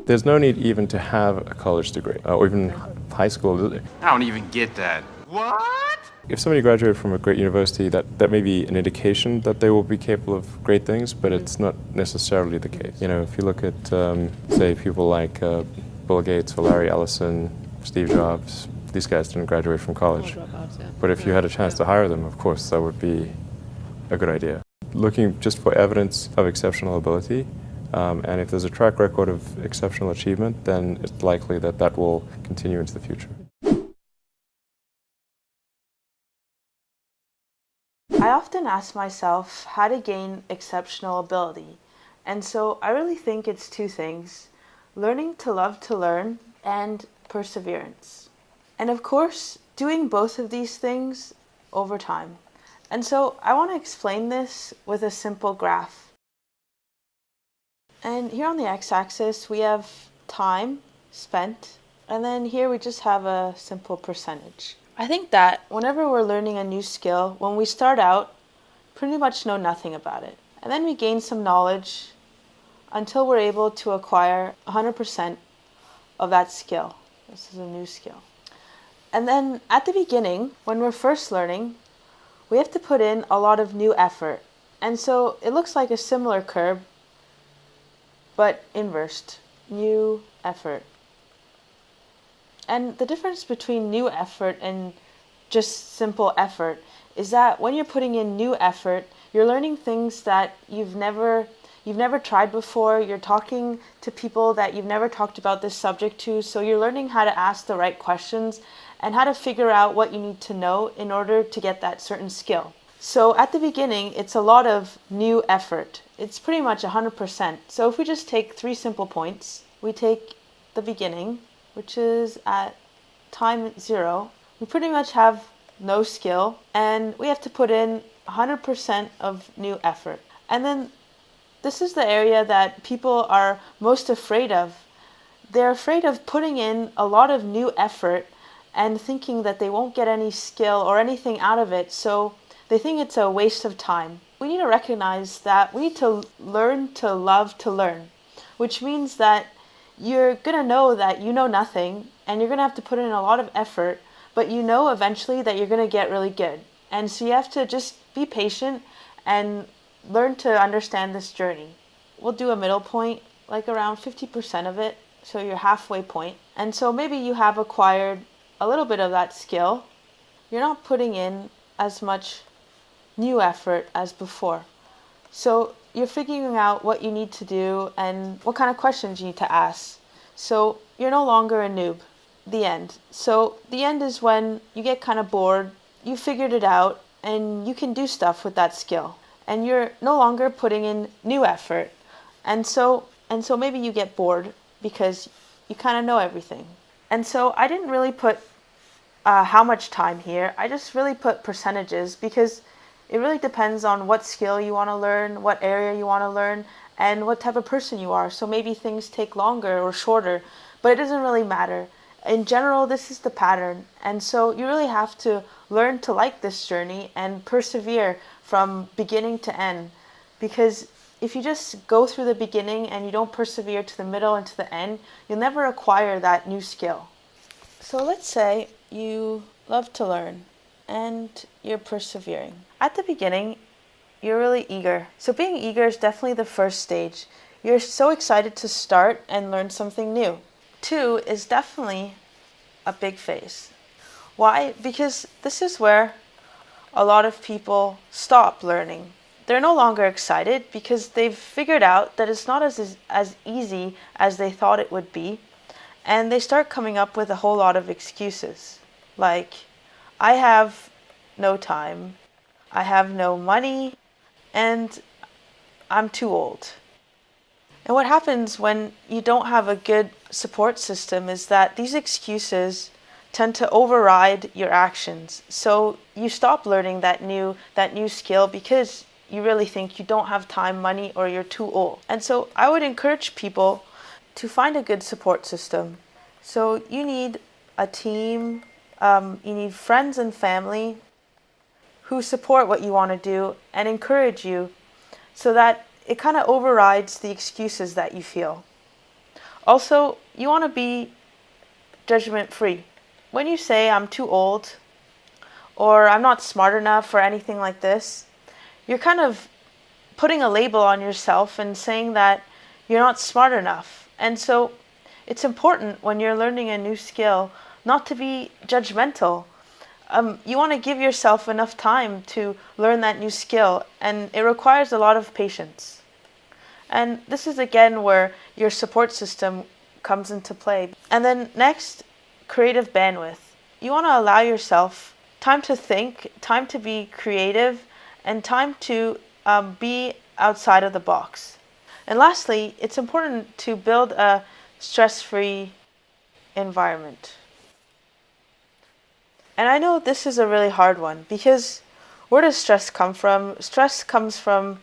There's no need even to have a college degree or even high school. I don't even get that. What? If somebody graduated from a great university, that may be an indication that they will be capable of great things, but it's not necessarily the case. You know, if you look at, say, people like Bill Gates or Larry Ellison, Steve Jobs, these guys didn't graduate from college. But if you had a chance to hire them, of course, that would be a good idea. Looking just for evidence of exceptional ability, and if there's a track record of exceptional achievement, then it's likely that that will continue into the future. I often ask myself how to gain exceptional ability, and so I really think it's two things: learning to love to learn and perseverance. And of course, doing both of these things over time. And so I want to explain this with a simple graph. And here on the x-axis we have time spent, and then here we just have a simple percentage. I think that whenever we're learning a new skill, when we start out, pretty much know nothing about it. And then we gain some knowledge until we're able to acquire 100% of that skill. This is a new skill. And then at the beginning, when we're first learning, we have to put in a lot of new effort. And so it looks like a similar curve, but inversed. New effort. And the difference between new effort and just simple effort is that when you're putting in new effort, you're learning things that you've never tried before. You're talking to people that you've never talked about this subject to, so you're learning how to ask the right questions and how to figure out what you need to know in order to get that certain skill. So at the beginning, it's a lot of new effort. It's pretty much 100%. So if we just take 3 simple points, we take the beginning, which is at time 0. We pretty much have no skill, and we have to put in 100% of new effort. And then this is the area that people are most afraid of. They're afraid of putting in a lot of new effort and thinking that they won't get any skill or anything out of it, so they think it's a waste of time. We need to recognize that we need to learn to love to learn, which means that you're going to know that you know nothing, and you're going to have to put in a lot of effort, but you know eventually that you're going to get really good. And so you have to just be patient and learn to understand this journey. We'll do a middle point, like around 50% of it, so your halfway point. And so maybe you have acquired a little bit of that skill. You're not putting in as much new effort as before. So you're figuring out what you need to do and what kind of questions you need to ask. So you're no longer a noob. The end. So the end is when you get kind of bored, you figured it out, and you can do stuff with that skill. And you're no longer putting in new effort. And so maybe you get bored because you kind of know everything. And so I didn't really put how much time here. I just really put percentages because it really depends on what skill you want to learn, what area you want to learn, and what type of person you are. So maybe things take longer or shorter, but it doesn't really matter. In general, this is the pattern. And so you really have to learn to like this journey and persevere from beginning to end. Because if you just go through the beginning and you don't persevere to the middle and to the end, you'll never acquire that new skill. So let's say you love to learn and you're persevering. At the beginning, you're really eager. So being eager is definitely the first stage. You're so excited to start and learn something new. 2 is definitely a big phase. Why? Because this is where a lot of people stop learning. They're no longer excited because they've figured out that it's not as easy as they thought it would be, and they start coming up with a whole lot of excuses. Like, I have no time, I have no money, and I'm too old. And what happens when you don't have a good support system is that these excuses tend to override your actions. So you stop learning that new skill because you really think you don't have time, money, or you're too old. And so I would encourage people to find a good support system. So you need a team, you need friends and family who support what you want to do and encourage you so that it kind of overrides the excuses that you feel. Also, you want to be judgment free. When you say I'm too old or I'm not smart enough or anything like this, you're kind of putting a label on yourself and saying that you're not smart enough. And so it's important when you're learning a new skill not to be judgmental. You want to give yourself enough time to learn that new skill, and it requires a lot of patience. And this is again where your support system comes into play. And then next, creative bandwidth. You want to allow yourself time to think, time to be creative, and time to be outside of the box. And lastly, it's important to build a stress-free environment. And I know this is a really hard one because where does stress come from? Stress comes from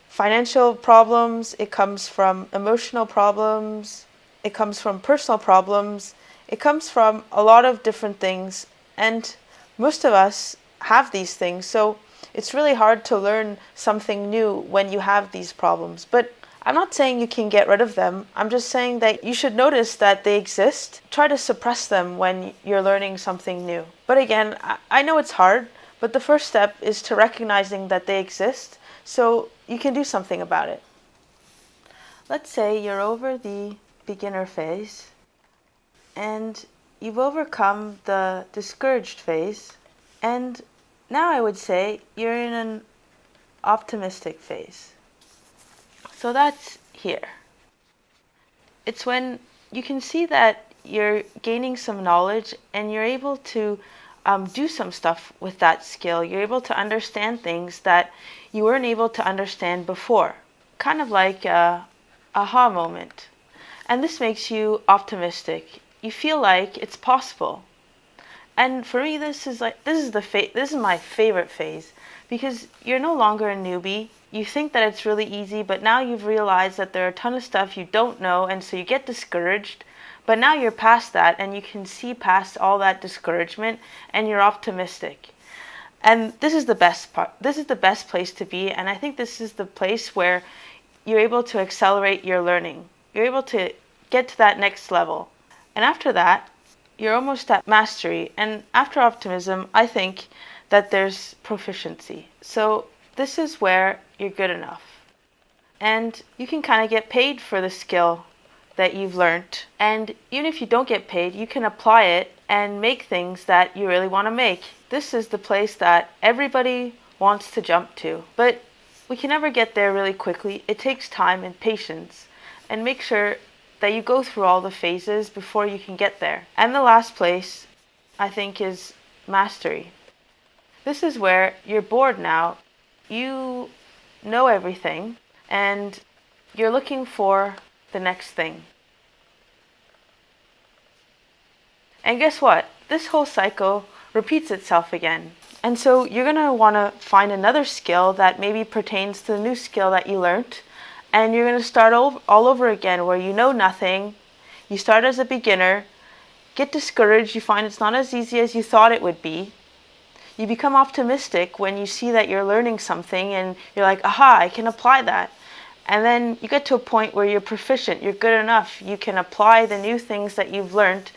financial problems, it comes from emotional problems, it comes from personal problems, it comes from a lot of different things. And most of us have these things. So it's really hard to learn something new when you have these problems. But I'm not saying you can get rid of them. I'm just saying that you should notice that they exist. Try to suppress them when you're learning something new. But again, I know it's hard, but the first step is to recognizing that they exist so you can do something about it. Let's say you're over the beginner phase and you've overcome the discouraged phase, and now I would say you're in an optimistic phase. So that's here. It's when you can see that you're gaining some knowledge and you're able to do some stuff with that skill. You're able to understand things that you weren't able to understand before. Kind of like a aha moment. And this makes you optimistic. You feel like it's possible. And for me, this is my favorite phase because you're no longer a newbie. You think that it's really easy, but now you've realized that there are a ton of stuff you don't know, and so you get discouraged. But now you're past that, and you can see past all that discouragement, and you're optimistic. And this is the best part. This is the best place to be, and I think this is the place where you're able to accelerate your learning. You're able to get to that next level. And after that, you're almost at mastery. And after optimism, I think that there's proficiency. So this is where you're good enough. And you can kind of get paid for the skill that you've learned. And even if you don't get paid, you can apply it and make things that you really want to make. This is the place that everybody wants to jump to. But we can never get there really quickly. It takes time and patience. And make sure that you go through all the phases before you can get there. And the last place, I think, is mastery. This is where you're bored now. You know everything, and you're looking for the next thing. And guess what? This whole cycle repeats itself again. And so you're going to want to find another skill that maybe pertains to the new skill that you learned. And you're going to start all over again where you know nothing. You start as a beginner, get discouraged, you find it's not as easy as you thought it would be. You become optimistic when you see that you're learning something and you're like, aha, I can apply that. And then you get to a point where you're proficient, you're good enough. You can apply the new things that you've learned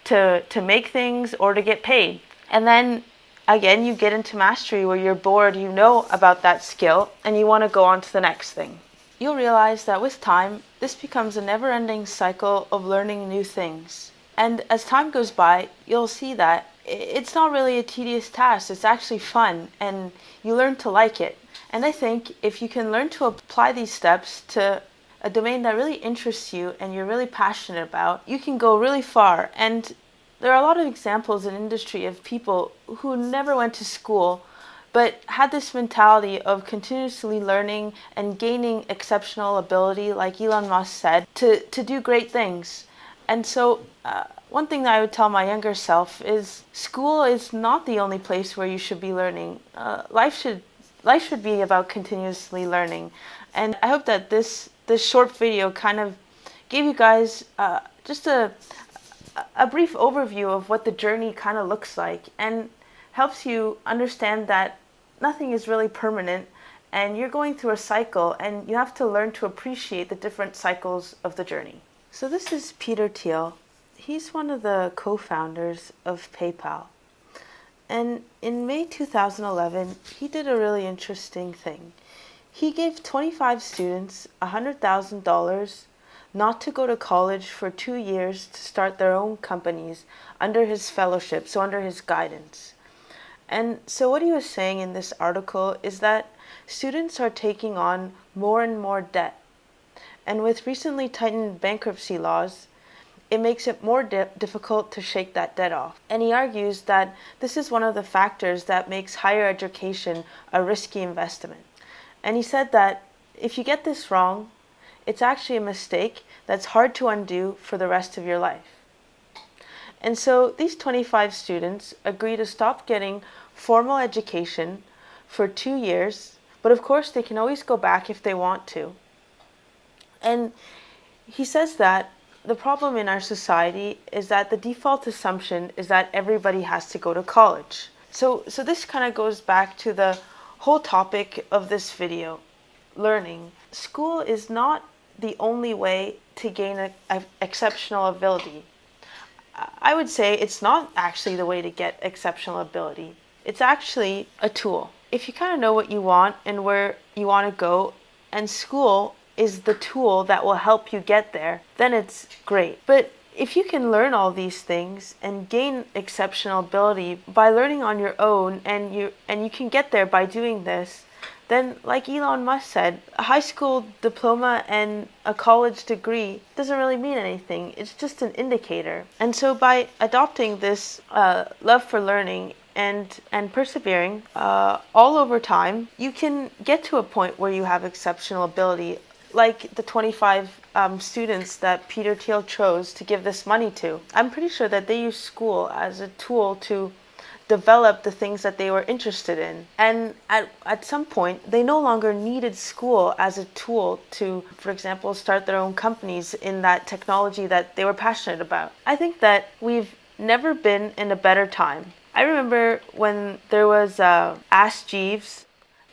to make things or to get paid. And then again, you get into mastery where you're bored, you know about that skill, and you want to go on to the next thing. You'll realize that with time, this becomes a never-ending cycle of learning new things. And as time goes by, you'll see that it's not really a tedious task, it's actually fun, and you learn to like it. And I think if you can learn to apply these steps to a domain that really interests you and you're really passionate about, you can go really far. And there are a lot of examples in industry of people who never went to school but had this mentality of continuously learning and gaining exceptional ability, like Elon Musk said, to do great things. And so one thing that I would tell my younger self is school is not the only place where you should be learning. Life should be about continuously learning. And I hope that this short video kind of gave you guys just a brief overview of what the journey kind of looks like and helps you understand that nothing is really permanent and you're going through a cycle and you have to learn to appreciate the different cycles of the journey. So this is Peter Thiel. He's one of the co-founders of PayPal. And in May 2011, he did a really interesting thing. He gave 25 students $100,000 not to go to college for 2 years to start their own companies under his fellowship, so under his guidance. And so what he was saying in this article is that students are taking on more and more debt. And with recently tightened bankruptcy laws, it makes it more difficult to shake that debt off. And he argues that this is one of the factors that makes higher education a risky investment. And he said that if you get this wrong, it's actually a mistake that's hard to undo for the rest of your life. And so these 25 students agree to stop getting formal education for 2 years, but of course they can always go back if they want to. And he says that the problem in our society is that the default assumption is that everybody has to go to college. So this kind of goes back to the whole topic of this video, learning. School is not the only way to gain an exceptional ability. I would say it's not actually the way to get exceptional ability. It's actually a tool. If you kind of know what you want and where you want to go, and school is the tool that will help you get there, then it's great. But if you can learn all these things and gain exceptional ability by learning on your own, and you can get there by doing this, then like Elon Musk said, a high school diploma and a college degree doesn't really mean anything. It's just an indicator. And so by adopting this love for learning and persevering all over time, you can get to a point where you have exceptional ability, like the 25 students that Peter Thiel chose to give this money to. I'm pretty sure that they used school as a tool to develop the things that they were interested in. And at some point, they no longer needed school as a tool to, for example, start their own companies in that technology that they were passionate about. I think that we've never been in a better time. I remember when there was Ask Jeeves,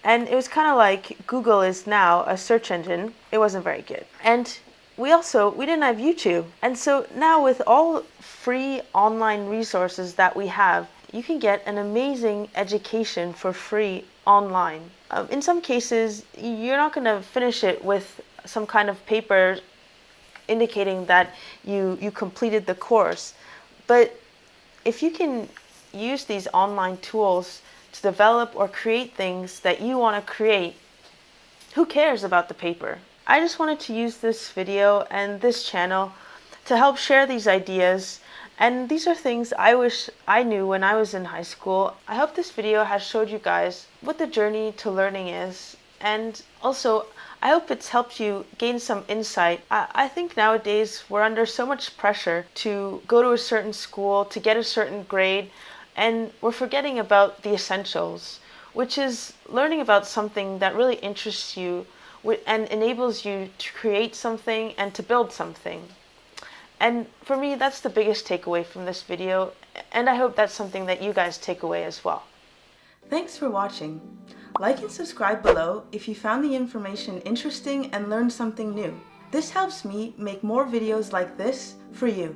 and it was kind of like Google is now a search engine. It wasn't very good. And we didn't have YouTube. And so now with all free online resources that we have, you can get an amazing education for free online. In some cases, you're not going to finish it with some kind of paper indicating that you completed the course. But if you can use these online tools to develop or create things that you want to create, who cares about the paper? I just wanted to use this video and this channel to help share these ideas, and these are things I wish I knew when I was in high school. I hope this video has showed you guys what the journey to learning is, and also I hope it's helped you gain some insight. I think nowadays we're under so much pressure to go to a certain school, to get a certain grade, and we're forgetting about the essentials, which is learning about something that really interests you and enables you to create something and to build something. And for me, that's the biggest takeaway from this video, and I hope that's something that you guys take away as well. Thanks for watching. Like and subscribe below if you found the information interesting and learned something new. This helps me make more videos like this for you.